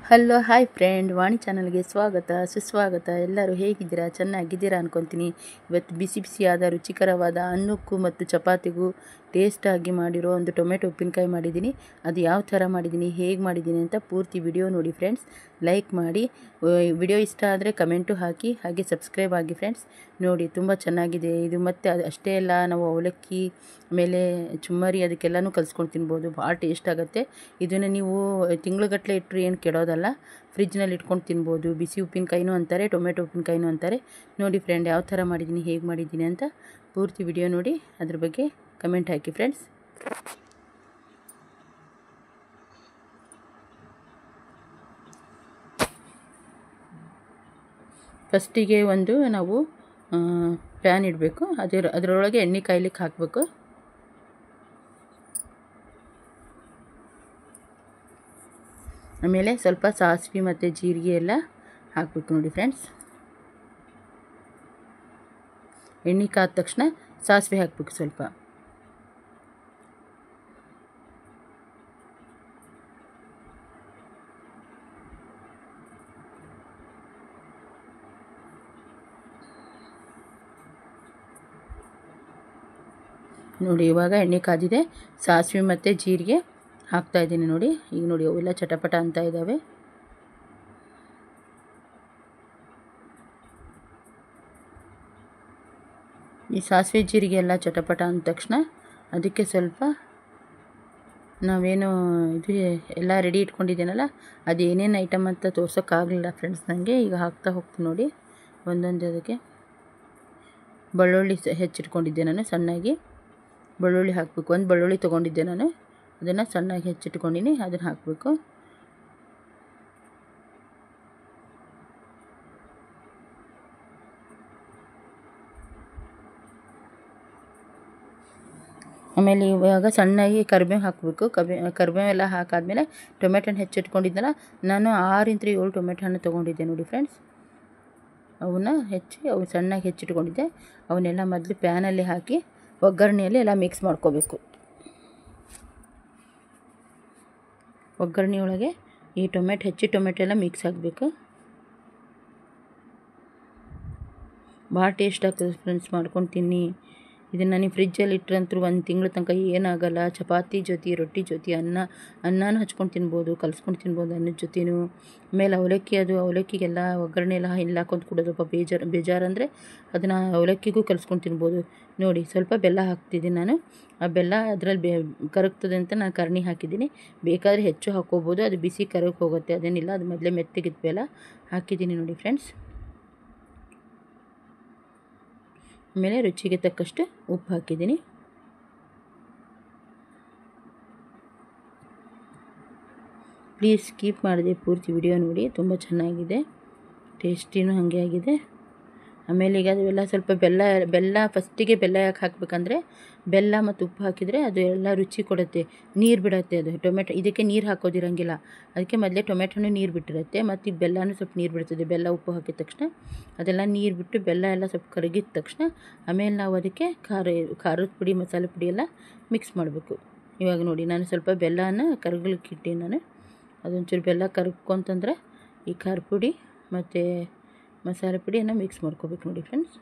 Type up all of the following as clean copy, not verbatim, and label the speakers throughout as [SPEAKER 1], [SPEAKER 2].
[SPEAKER 1] Hello hi friend, ವಾಣಿ ಚಾನಲ್ಗೆ ಸ್ವಾಗತ ಸುಸ್ವಾಗತ. ಎಲ್ಲರೂ ಹೇಗಿದ್ದೀರಾ? ಚೆನ್ನಾಗಿದ್ದೀರಾ ಅನ್ಕೊತೀನಿ. ಇವತ್ತು ಬಿಸಿ ಬಿಸಿಯಾದ ರುಚಿಕರವಾದ ಅನ್ನಕ್ಕೂ ಮತ್ತು ಚಪಾತಿಗೂ ಟೇಸ್ಟಾಗಿ ಮಾಡಿರೋ ಒಂದು ಟೊಮೆಟೊ ಉಪ್ಪಿನಕಾಯಿ ಮಾಡಿದ್ದೀನಿ. ಅದು ಯಾವ ಥರ ಮಾಡಿದ್ದೀನಿ, ಹೇಗೆ ಮಾಡಿದ್ದೀನಿ ಅಂತ ಪೂರ್ತಿ ವಿಡಿಯೋ ನೋಡಿ ಫ್ರೆಂಡ್ಸ್. ಲೈಕ್ ಮಾಡಿ, ವಿಡಿಯೋ ಇಷ್ಟ ಆದರೆ ಕಮೆಂಟು ಹಾಕಿ, ಹಾಗೆ ಸಬ್ಸ್ಕ್ರೈಬ್ ಆಗಿ ಫ್ರೆಂಡ್ಸ್. ನೋಡಿ ತುಂಬ ಚೆನ್ನಾಗಿದೆ ಇದು. ಮತ್ತು ಅಷ್ಟೇ ಅಲ್ಲ, ನಾವು ಅವಲಕ್ಕಿ ಆಮೇಲೆ ಚುಮ್ಮರಿ ಅದಕ್ಕೆಲ್ಲನೂ ಕಲಿಸ್ಕೊಂಡು ತಿನ್ಬೋದು. ಭಾಳ ಟೇಸ್ಟ್ ಆಗುತ್ತೆ. ಇದನ್ನು ನೀವು ತಿಂಗಳುಗಟ್ಟಲೆ ಇಟ್ಟರು ಏನು ಕೆಡೋದಲ್ಲ. ಫ್ರಿಜ್ನಲ್ಲಿ ಇಟ್ಕೊಂಡು ತಿನ್ಬೋದು. ಬಿಸಿ ಉಪ್ಪಿನಕಾಯಿನೂ ಅಂತಾರೆ, ಟೊಮೆಟೊ ಉಪ್ಪಿನಕಾಯಿನೂ ಅಂತಾರೆ. ನೋಡಿ ಫ್ರೆಂಡ್, ಯಾವ ಥರ ಮಾಡಿದ್ದೀನಿ, ಹೇಗೆ ಮಾಡಿದ್ದೀನಿ ಅಂತ ಪೂರ್ತಿ ವಿಡಿಯೋ ನೋಡಿ, ಅದ್ರ ಬಗ್ಗೆ ಕಮೆಂಟ್ ಹಾಕಿ ಫ್ರೆಂಡ್ಸ್. ಫಸ್ಟಿಗೆ ಒಂದು ನಾವು ಪ್ಯಾನ್ ಇಡಬೇಕು. ಅದರೊಳಗೆ ಎಣ್ಣೆ ಕಾಯ್ಲಿಕ್ಕೆ ಹಾಕಬೇಕು. ಆಮೇಲೆ ಸ್ವಲ್ಪ ಸಾಸಿವೆ ಮತ್ತು ಜೀರಿಗೆ ಎಲ್ಲ ಹಾಕಬೇಕು ನೋಡಿ ಫ್ರೆಂಡ್ಸ್. ಎಣ್ಣೆ ಕಾದ ತಕ್ಷಣ ಸಾಸಿವೆ ಹಾಕಬೇಕು ಸ್ವಲ್ಪ. ನೋಡಿ, ಇವಾಗ ಎಣ್ಣೆ ಕಾದಿದೆ. ಸಾಸಿವೆ ಮತ್ತು ಜೀರಿಗೆ ಹಾಕ್ತಾ ಇದ್ದೀನಿ ನೋಡಿ. ಈಗ ನೋಡಿ, ಅವೆಲ್ಲ ಚಟಪಟ ಅಂತ ಇದ್ದಾವೆ. ಈ ಸಾಸಿವೆ ಜೀರಿಗೆ ಎಲ್ಲ ಚಟಪಟ ಅಂದ ತಕ್ಷಣ ಅದಕ್ಕೆ ಸ್ವಲ್ಪ ನಾವೇನು ಇದು ಎಲ್ಲ ರೆಡಿ ಇಟ್ಕೊಂಡಿದ್ದೀನಲ್ಲ, ಅದು ಏನೇನು ಐಟಮ್ ಅಂತ ತೋರ್ಸೋಕ್ಕಾಗಲಿಲ್ಲ ಫ್ರೆಂಡ್ಸ್ ನನಗೆ. ಈಗ ಹಾಕ್ತಾ ಹೋಗ್ತೀನಿ ನೋಡಿ ಒಂದೊಂದು. ಅದಕ್ಕೆ ಬೆಳ್ಳುಳ್ಳಿ ಹೆಚ್ಚಿಟ್ಕೊಂಡಿದ್ದೆ ನಾನು ಸಣ್ಣಾಗಿ. ಬೆಳ್ಳುಳ್ಳಿ ಹಾಕಬೇಕು. ಒಂದು ಬೆಳ್ಳುಳ್ಳಿ ತೊಗೊಂಡಿದ್ದೆ ನಾನು, ಅದನ್ನು ಸಣ್ಣಾಗಿ ಹೆಚ್ಚಿಟ್ಕೊಂಡಿನಿ, ಅದನ್ನು ಹಾಕಬೇಕು. ಆಮೇಲೆ ಇವಾಗ ಸಣ್ಣಾಗಿ ಕರಿಬೇವು ಹಾಕಬೇಕು. ಕರಿಬೇವು ಎಲ್ಲ ಹಾಕಾದ್ಮೇಲೆ ಟೊಮೆಟೊ ಹಣ್ಣು ಹೆಚ್ಚಿಟ್ಕೊಂಡಿದ್ದೆನಲ್ಲ, ನಾನು 6-7 ಟೊಮೆಟೊ ಹಣ್ಣು ತೊಗೊಂಡಿದ್ದೆ ನೋಡಿ ಫ್ರೆಂಡ್ಸ್. ಅವನ್ನ ಅವು ಸಣ್ಣಾಗಿ ಹೆಚ್ಚಿಟ್ಕೊಂಡಿದ್ದೆ. ಅವನ್ನೆಲ್ಲ ಮೊದಲು ಪ್ಯಾನಲ್ಲಿ ಹಾಕಿ ಒಗ್ಗರಣೆಯಲ್ಲಿ ಎಲ್ಲ ಮಿಕ್ಸ್ ಮಾಡ್ಕೋಬೇಕು. ಒಗ್ಗರಣೆ ಒಳಗೆ ಈ ಟೊಮೆಟೊ ಎಲ್ಲ ಮಿಕ್ಸ್ ಆಗಬೇಕು. ಭಾಳ ಟೇಸ್ಟ್ ಆಗ್ತದೆ ಫ್ರೆಂಡ್ಸ್, ಮಾಡ್ಕೊಂಡು ತಿನ್ನಿ. ಇದನ್ನು ನೀವು ಫ್ರಿಜ್ಜಲ್ಲಿ ಇಟ್ಟರಂತೂ 1 ತಿಂಗಳ ತನಕ ಏನಾಗಲ್ಲ. ಚಪಾತಿ ಜೊತೆ, ರೊಟ್ಟಿ ಜೊತೆ, ಅನ್ನನೂ ಹಚ್ಕೊಂಡು ತಿನ್ಬೋದು, ಕಲಿಸ್ಕೊಂಡು ತಿನ್ಬೋದು ಅನ್ನದ ಜೊತೆನೂ. ಆಮೇಲೆ ಅವಲಕ್ಕಿಗೆಲ್ಲ ಒಗ್ಗರಣೆ ಎಲ್ಲ ಹಾಕೊಂಡು ಕೊಡೋದಪ್ಪ ಬೇಜಾರಂದರೆ ಅದನ್ನು ಅವಲಕ್ಕಿಗೂ ಕಲಿಸ್ಕೊಂಡು ತಿನ್ಬೋದು. ನೋಡಿ, ಸ್ವಲ್ಪ ಬೆಲ್ಲ ಹಾಕ್ತಿದ್ದೀನಿ ನಾನು. ಆ ಬೆಲ್ಲ ಅದರಲ್ಲಿ ಕರಗ್ತದೆ ಅಂತ ನಾನು ಕರ್ಣಿ ಹಾಕಿದ್ದೀನಿ. ಬೇಕಾದರೆ ಹೆಚ್ಚು ಹಾಕ್ಕೋಬೋದು, ಅದು ಬಿಸಿ ಕರಗಿ ಹೋಗುತ್ತೆ, ಅದೇನಿಲ್ಲ. ಅದು ಮೊದಲೇ ಮೆತ್ತಗಿದ್ದ ಬೆಲ್ಲ ಹಾಕಿದ್ದೀನಿ ನೋಡಿ ಫ್ರೆಂಡ್ಸ್. ಆಮೇಲೆ ರುಚಿಗೆ ತಕ್ಕಷ್ಟು ಉಪ್ಪು ಹಾಕಿದ್ದೀನಿ. ಪ್ಲೀಸ್ ಸ್ಕಿಪ್ ಮಾಡಿದೆ, ಪೂರ್ತಿ ವಿಡಿಯೋ ನೋಡಿ. ತುಂಬ ಚೆನ್ನಾಗಿದೆ, ಟೇಸ್ಟಿನೂ ಹಾಗೆ ಆಗಿದೆ. ಆಮೇಲೆ ಈಗ ಅದೆಲ್ಲ ಸ್ವಲ್ಪ ಬೆಲ್ಲ ಫಸ್ಟಿಗೆ ಬೆಲ್ಲ ಯಾಕೆ ಹಾಕಬೇಕಂದ್ರೆ, ಬೆಲ್ಲ ಮತ್ತು ಉಪ್ಪು ಹಾಕಿದರೆ ಅದು ಎಲ್ಲ ರುಚಿ ಕೊಡುತ್ತೆ. ನೀರು ಬಿಡುತ್ತೆ ಅದು ಟೊಮೆಟೊ. ಇದಕ್ಕೆ ನೀರು ಹಾಕೋದಿರಂಗಿಲ್ಲ. ಅದಕ್ಕೆ ಮೊದಲೇ ಟೊಮೆಟೊನೂ ನೀರು ಬಿಟ್ಟಿರುತ್ತೆ, ಮತ್ತು ಈ ಬೆಲ್ಲನೂ ಸ್ವಲ್ಪ ನೀರು ಬಿಡ್ತದೆ. ಬೆಲ್ಲ ಉಪ್ಪು ಹಾಕಿದ ತಕ್ಷಣ ಅದೆಲ್ಲ ನೀರು ಬಿಟ್ಟು ಬೆಲ್ಲ ಎಲ್ಲ ಸ್ವಲ್ಪ ಕರಗಿದ ತಕ್ಷಣ ಆಮೇಲೆ ನಾವು ಅದಕ್ಕೆ ಖಾರದ ಪುಡಿ, ಮಸಾಲೆ ಪುಡಿ ಎಲ್ಲ ಮಿಕ್ಸ್ ಮಾಡಬೇಕು. ಇವಾಗ ನೋಡಿ, ನಾನು ಸ್ವಲ್ಪ ಬೆಲ್ಲನ ಕರಗಲಿಕ್ಕೆ ಇಟ್ಟೀನಿ ನಾನು. ಅದೊಂಚೂರು ಬೆಲ್ಲ ಕರಗ್ಕೊಂತಂದ್ರೆ ಈ ಖಾರ ಪುಡಿ ಮತ್ತು ಮಸಾಲೆ ಪುಡಿಯನ್ನು ಮಿಕ್ಸ್ ಮಾಡ್ಕೋಬೇಕು ನೋಡಿ ಫ್ರೆಂಡ್ಸ್.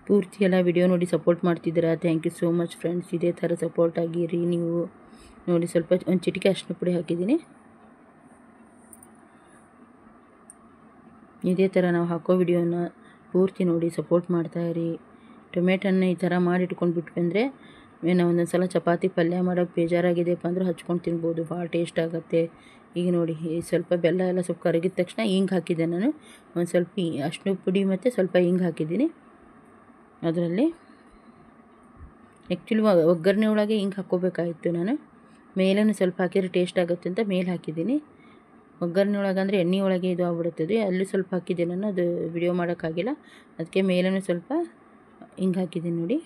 [SPEAKER 1] ಪೂರ್ತಿ ಎಲ್ಲ ವಿಡಿಯೋ ನೋಡಿ ಸಪೋರ್ಟ್ ಮಾಡ್ತಿದ್ದೀರಾ. Thank you so much friends. ಇದೇ ಥರ ಸಪೋರ್ಟ್ ಆಗಿರಿ ನೀವು. ನೋಡಿ, ಸ್ವಲ್ಪ ಒಂದು ಚಿಟಿಕೆ ಅರಿಶಿನ ಪುಡಿ ಹಾಕಿದ್ದೀನಿ. ಇದೇ ಥರ ನಾವು ಹಾಕೋ ವಿಡಿಯೋನ ಪೂರ್ತಿ ನೋಡಿ ಸಪೋರ್ಟ್ ಮಾಡ್ತಾಯಿರಿ. ಟೊಮೆಟೊನ್ನ ಈ ಥರ ಮಾಡಿಟ್ಕೊಂಡು ಬಿಟ್ವಿ ಅಂದರೆ ನಾವು ಒಂದೊಂದು ಸಲ ಚಪಾತಿ ಪಲ್ಯ ಮಾಡೋಕ್ಕೆ ಬೇಜಾರಾಗಿದೆಯಪ್ಪ ಅಂದ್ರೆ ಹಚ್ಕೊಂಡು ತಿನ್ಬೋದು, ಭಾಳ ಟೇಸ್ಟ್ ಆಗುತ್ತೆ. ಈಗ ನೋಡಿ, ಸ್ವಲ್ಪ ಬೆಲ್ಲ ಎಲ್ಲ ಸ್ವಲ್ಪ ಕರಗಿದ ತಕ್ಷಣ ಹಿಂಗೆ ಹಾಕಿದ್ದೆ ನಾನು. ಒಂದು ಸ್ವಲ್ಪ ಅರಿಶಿನ ಪುಡಿ ಮತ್ತು ಸ್ವಲ್ಪ ಹಿಂಗೆ ಹಾಕಿದ್ದೀನಿ ಅದರಲ್ಲಿ. ಆ್ಯಕ್ಚುಲಿ ಒಗ್ಗರಣೆ ಒಳಗೆ ಹಿಂಗೆ ಹಾಕ್ಕೋಬೇಕಾಗಿತ್ತು ನಾನು. ಮೇಲೂ ಸ್ವಲ್ಪ ಹಾಕಿದರೆ ಟೇಸ್ಟ್ ಆಗುತ್ತೆ ಅಂತ ಮೇಲೆ ಹಾಕಿದ್ದೀನಿ. ಒಗ್ಗರಣೆ ಒಳಗೆ ಅಂದರೆ ಎಣ್ಣೆ ಒಳಗೆ ಇದು ಆಗ್ಬಿಡುತ್ತದೆ. ಅಲ್ಲಿ ಸ್ವಲ್ಪ ಹಾಕಿದ್ದೆ ನಾನು, ಅದು ವಿಡಿಯೋ ಮಾಡೋಕ್ಕಾಗಿಲ್ಲ. ಅದಕ್ಕೆ ಮೇಲೂ ಸ್ವಲ್ಪ ಹಿಂಗೆ ಹಾಕಿದ್ದೀನಿ ನೋಡಿ.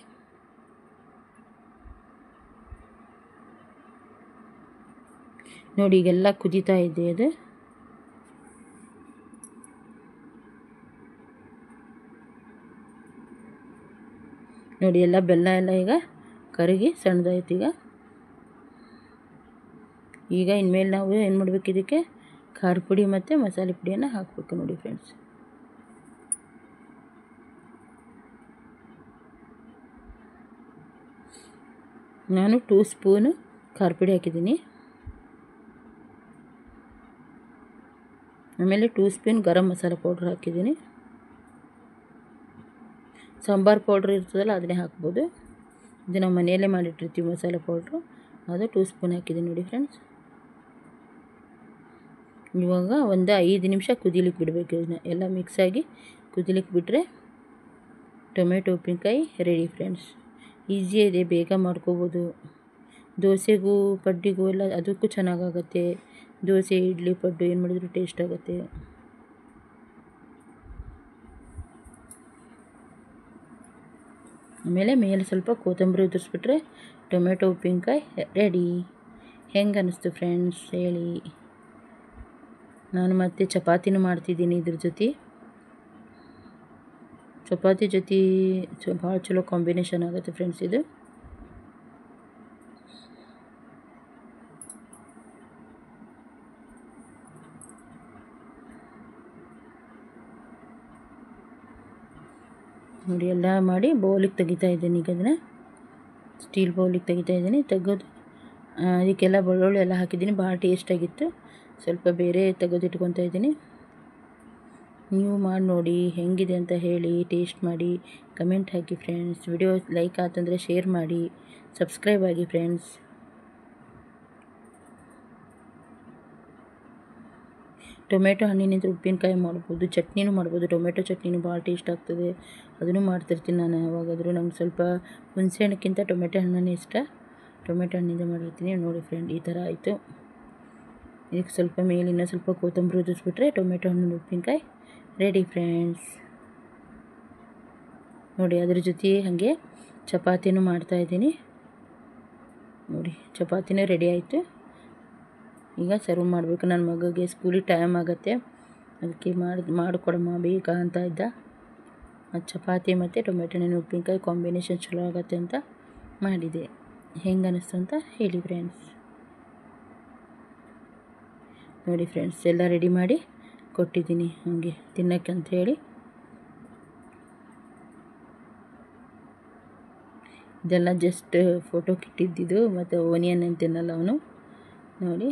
[SPEAKER 1] ನೋಡಿ, ಈಗೆಲ್ಲ ಕುದೀತಾ ಇದೆ ಅದು. ನೋಡಿ ಎಲ್ಲ ಬೆಲ್ಲ ಎಲ್ಲ ಈಗ ಕರಗಿ ಸಣ್ಣದಾಯ್ತು. ಈಗ ಇನ್ಮೇಲೆ ನಾವು ಏನು ಮಾಡಬೇಕು, ಇದಕ್ಕೆ ಖಾರ ಪುಡಿ ಮತ್ತು ಮಸಾಲೆ ಪುಡಿಯನ್ನು ಹಾಕಬೇಕು ನೋಡಿ ಫ್ರೆಂಡ್ಸ್. ನಾನು 2 ಸ್ಪೂನು ಖಾರ ಪುಡಿ ಹಾಕಿದ್ದೀನಿ. ಆಮೇಲೆ 2 ಸ್ಪೂನ್ ಗರಂ ಮಸಾಲೆ ಪೌಡ್ರ್ ಹಾಕಿದ್ದೀನಿ. ಸಾಂಬಾರು ಪೌಡ್ರ್ ಇರ್ತದಲ್ಲ ಅದನ್ನೇ ಹಾಕ್ಬೋದು. ಇದು ನಾವು ಮನೆಯಲ್ಲೇ ಮಾಡಿಟ್ಟಿರ್ತೀವಿ ಮಸಾಲೆ ಪೌಡ್ರು, ಅದು 2 ಸ್ಪೂನ್ ಹಾಕಿದ್ದೀನಿ ನೋಡಿ ಫ್ರೆಂಡ್ಸ್. ಇವಾಗ ಒಂದು 5 ನಿಮಿಷ ಕುದಿಲಿಕ್ಕೆ ಬಿಡಬೇಕು. ಇದನ್ನ ಎಲ್ಲ ಮಿಕ್ಸಾಗಿ ಕುದಿಲಿಕ್ಕೆ ಬಿಟ್ಟರೆ ಟೊಮೆಟೊ ಉಪ್ಪಿನಕಾಯಿ ರೆಡಿ ಫ್ರೆಂಡ್ಸ್. ಈಸಿ ಇದೆ, ಬೇಗ ಮಾಡ್ಕೋಬೋದು. ದೋಸೆಗೂ ಪಡ್ಡಿಗೂ ಎಲ್ಲ ಅದಕ್ಕೂ ಚೆನ್ನಾಗಾಗುತ್ತೆ. ದೋಸೆ, ಇಡ್ಲಿ, ಪಡ್ಡು ಏನು ಮಾಡಿದ್ರು ಟೇಸ್ಟ್ ಆಗುತ್ತೆ. ಆಮೇಲೆ ಮೇಲೆ ಸ್ವಲ್ಪ ಕೊತ್ತಂಬರಿ ಉದುರಿಸ್ಬಿಟ್ರೆ ಟೊಮೆಟೊ ಉಪ್ಪಿನಕಾಯಿ ರೆಡಿ. ಹೆಂಗೆ ಅನ್ನಿಸ್ತು ಫ್ರೆಂಡ್ಸ್ ಹೇಳಿ. ನಾನು ಮತ್ತೆ ಚಪಾತಿನೂ ಮಾಡ್ತಿದ್ದೀನಿ ಇದ್ರ ಜೊತೆ. ಚಪಾತಿ ಜೊತೆ ಭಾಳ ಚಲೋ ಕಾಂಬಿನೇಷನ್ ಆಗುತ್ತೆ ಫ್ರೆಂಡ್ಸ್ ಇದು. ನೋಡಿ ಎಲ್ಲ ಮಾಡಿ ಬೌಲಿಗೆ ತೆಗಿತಾ ಇದ್ದೀನಿ. ಈಗ ಅದನ್ನು ಸ್ಟೀಲ್ ಬೌಲಿಗೆ ತೆಗಿತಾ ಇದ್ದೀನಿ. ತೆಗೆದು ಅದಕ್ಕೆಲ್ಲ ಬೆಳ್ಳುಳ್ಳಿ ಎಲ್ಲ ಹಾಕಿದ್ದೀನಿ, ಭಾಳ ಟೇಸ್ಟಾಗಿತ್ತು. ಸ್ವಲ್ಪ ಬೇರೆ ತೆಗೆದಿಟ್ಕೊತಾ ಇದ್ದೀನಿ. ನೀವು ಮಾಡಿ ನೋಡಿ ಹೆಂಗಿದೆ ಅಂತ ಹೇಳಿ, ಟೇಸ್ಟ್ ಮಾಡಿ ಕಮೆಂಟ್ ಹಾಕಿ ಫ್ರೆಂಡ್ಸ್. ವಿಡಿಯೋ ಲೈಕ್ ಆತಂದರೆ ಶೇರ್ ಮಾಡಿ, ಸಬ್ಸ್ಕ್ರೈಬ್ ಆಗಿ ಫ್ರೆಂಡ್ಸ್. ಟೊಮೆಟೊ ಹಣ್ಣಿನಿಂದ ಉಪ್ಪಿನಕಾಯಿ ಮಾಡ್ಬೋದು, ಚಟ್ನಿನೂ ಮಾಡ್ಬೋದು. ಟೊಮೆಟೊ ಚಟ್ನಿನೂ ಭಾಳ ಟೇಸ್ಟ್ ಆಗ್ತದೆ, ಅದನ್ನು ಮಾಡ್ತಿರ್ತೀನಿ ನಾನು ಯಾವಾಗಾದರೂ. ನಂಗೆ ಸ್ವಲ್ಪ ಹುಣಸೆ ಹಣ್ಣಕ್ಕಿಂತ ಟೊಮೆಟೊ ಹಣ್ಣನ್ನೇ ಇಷ್ಟ. ಟೊಮೆಟೊ ಹಣ್ಣಿಂದ ಮಾಡಿರ್ತೀನಿ ನೋಡಿ ಫ್ರೆಂಡ್. ಈ ಥರ ಆಯಿತು. ಇದಕ್ಕೆ ಸ್ವಲ್ಪ ಮೇಲಿನ ಸ್ವಲ್ಪ ಕೊತ್ತಂಬರಿ ಉದುರಿಸ್ಬಿಟ್ರೆ ಟೊಮೆಟೊ ಹಣ್ಣಿನ ಉಪ್ಪಿನಕಾಯಿ ರೆಡಿ ಫ್ರೆಂಡ್ಸ್. ನೋಡಿ ಅದ್ರ ಜೊತೆ ಹಾಗೆ ಚಪಾತಿನೂ ಮಾಡ್ತಾಯಿದ್ದೀನಿ ನೋಡಿ. ಚಪಾತಿನೂ ರೆಡಿ ಆಯಿತು. ಈಗ ಸರ್ವ್ ಮಾಡಬೇಕು. ನನ್ನ ಮಗಗೆ ಸ್ಕೂಲಿಗೆ ಟೈಮ್ ಆಗುತ್ತೆ, ಅದಕ್ಕೆ ಮಾಡಿಕೊಡಮ್ಮ ಬೇಕಾ ಅಂತ ಇದ್ದ. ಅದು ಚಪಾತಿ ಮತ್ತು ಟೊಮೆಟೊ ಹಣ್ಣಿನ ಉಪ್ಪಿನಕಾಯಿ ಕಾಂಬಿನೇಷನ್ ಚಲೋ ಆಗುತ್ತೆ ಅಂತ ಮಾಡಿದೆ. ಹೆಂಗೆ ಅನ್ನಿಸ್ತು ಅಂತ ಹೇಳಿ ಫ್ರೆಂಡ್ಸ್. ನೋಡಿ ಫ್ರೆಂಡ್ಸ್ ಎಲ್ಲ ರೆಡಿ ಮಾಡಿ ಕೊಟ್ಟಿದ್ದೀನಿ ಹಾಗೆ ತಿನ್ನೋಕ್ಕೆ ಅಂತ ಹೇಳಿ. ಇದೆಲ್ಲ ಜಸ್ಟ್ ಫೋಟೋಗೆ ಇಟ್ಟಿದ್ದಿದ್ದು, ಮತ್ತು ಓನಿಯನ್ ಅಂತ ತಿನ್ನಲ್ಲ ಅವನು. ನೋಡಿ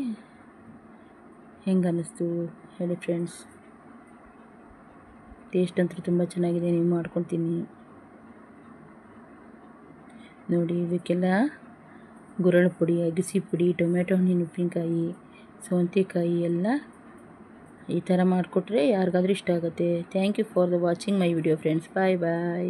[SPEAKER 1] ಹೆಂಗೆ ಅನ್ನಿಸ್ತು ಹೇಳಿ ಫ್ರೆಂಡ್ಸ್. ಟೇಸ್ಟ್ ಅಂತೂ ತುಂಬ ಚೆನ್ನಾಗಿದೆ, ನೀವು ಮಾಡ್ಕೊತೀನಿ ನೋಡಿ. ಇದಕ್ಕೆಲ್ಲ ಗುರಳ ಪುಡಿ, ಅಗಸಿ ಪುಡಿ, ಟೊಮೆಟೊ ಹಣ್ಣಿನ ಉಪ್ಪಿನಕಾಯಿ, ಸೌತೆಕಾಯಿ ಎಲ್ಲ ಈ ಥರ ಮಾಡಿಕೊಟ್ರೆ ಯಾರಿಗಾದ್ರೂ ಇಷ್ಟ ಆಗುತ್ತೆ. Thank you for the watching my video friends. Bye bye.